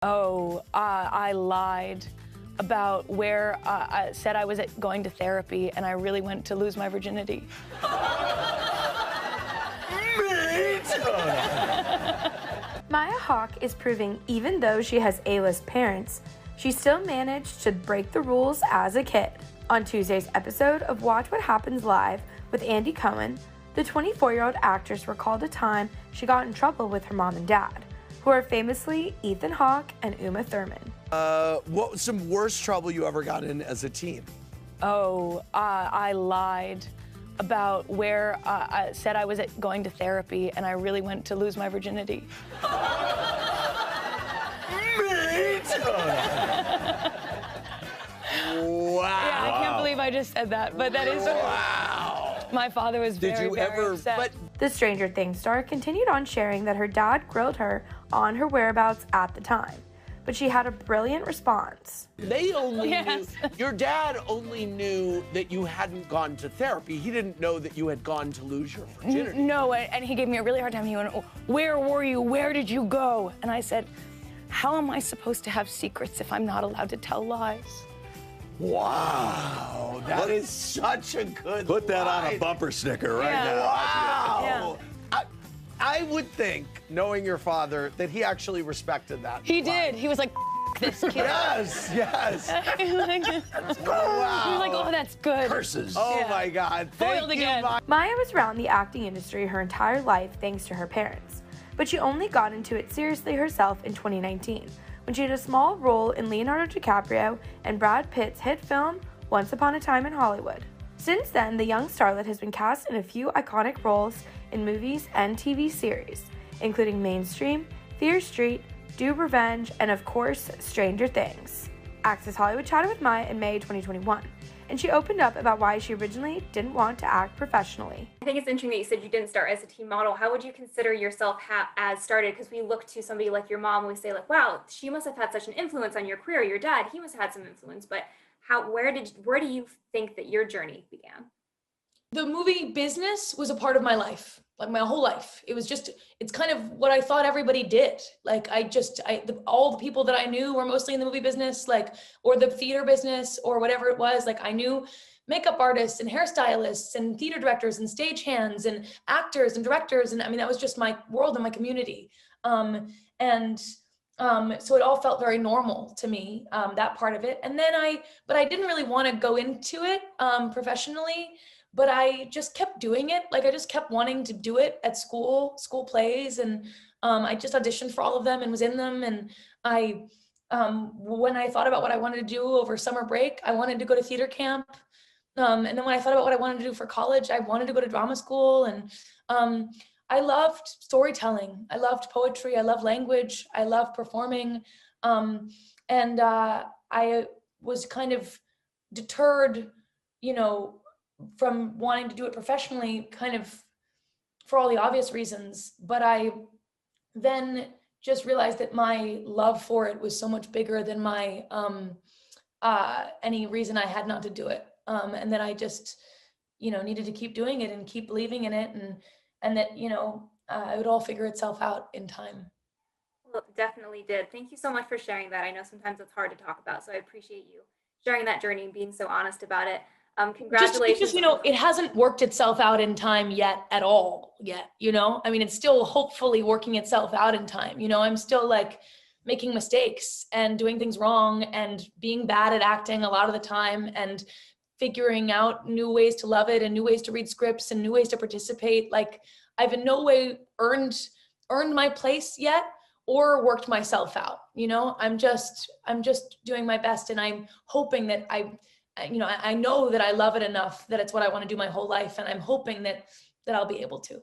I lied about where I said I was going to therapy, and I really went to lose my virginity. Maya Hawke is proving even though she has A-list parents, she still managed to break the rules as a kid. On Tuesday's episode of Watch What Happens Live with Andy Cohen, the 24-year-old actress recalled a time she got in trouble with her mom and dad, who are famously Ethan Hawke and Uma Thurman. What was some worst trouble you ever got in as a teen? I lied about where I said I was going to therapy, and I really went to lose my virginity. Wow. Yeah, I can't believe I just said that, but that is true. Wow. My father was very, very upset. The Stranger Things star continued on sharing that her dad grilled her on her whereabouts at the time, but she had a brilliant response. They only knew, your dad only knew that you hadn't gone to therapy. He didn't know that you had gone to lose your virginity. No, and he gave me a really hard time. He went, "Where were you? Where did you go?" And I said, "How am I supposed to have secrets if I'm not allowed to tell lies?" Wow, that is such a good Put that line. on a bumper sticker right Yeah. now. Wow. I would think, knowing your father, that he actually respected that. He did. He was like, "This kid." Yes, yes. He was like, Wow. he was like, "Oh, that's good." Curses. Oh Yeah. my God. Thank Foiled you, again. Maya was around the acting industry her entire life thanks to her parents, but she only got into it seriously herself in 2019, when she had a small role in Leonardo DiCaprio and Brad Pitt's hit film, Once Upon a Time in Hollywood. Since then, the young starlet has been cast in a few iconic roles in movies and TV series, including Mainstream, Fear Street, Do Revenge, and of course, Stranger Things. Access Hollywood chatted with Maya in May 2021, and she opened up about why she originally didn't want to act professionally. I think it's interesting that you said you didn't start as a teen model. How would you consider yourself as started? Because we look to somebody like your mom and we say like, wow, she must have had such an influence on your career. Your dad, he must have had some influence. But where do you think that your journey began? The movie business was a part of my life, like my whole life. It's kind of what I thought everybody did. Like all the people that I knew were mostly in the movie business, like, or the theater business or whatever it was. Like I knew makeup artists and hairstylists and theater directors and stagehands and actors and directors. And I mean, that was just my world and my community. So it all felt very normal to me, that part of it. And then but I didn't really want to go into it professionally, but I just kept doing it. Like I just kept wanting to do it at school plays. And I just auditioned for all of them and was in them. And when I thought about what I wanted to do over summer break, I wanted to go to theater camp. And then when I thought about what I wanted to do for college, I wanted to go to drama school. And I loved storytelling. I loved poetry. I love language. I love performing. I was kind of deterred, from wanting to do it professionally, kind of for all the obvious reasons. But I then just realized that my love for it was so much bigger than my any reason I had not to do it. And that I just, needed to keep doing it and keep believing in it, and that, it would all figure itself out in time. Well, it definitely did. Thank you so much for sharing that. I know sometimes it's hard to talk about, so I appreciate you sharing that journey and being so honest about it. Congratulations. Just because, it hasn't worked itself out in time yet at all yet, I mean, it's still hopefully working itself out in time. I'm still like making mistakes and doing things wrong and being bad at acting a lot of the time and figuring out new ways to love it and new ways to read scripts and new ways to participate. Like I've in no way earned my place yet or worked myself out. I'm just doing my best, and I'm hoping that I know that I love it enough that it's what I want to do my whole life. And I'm hoping that I'll be able to.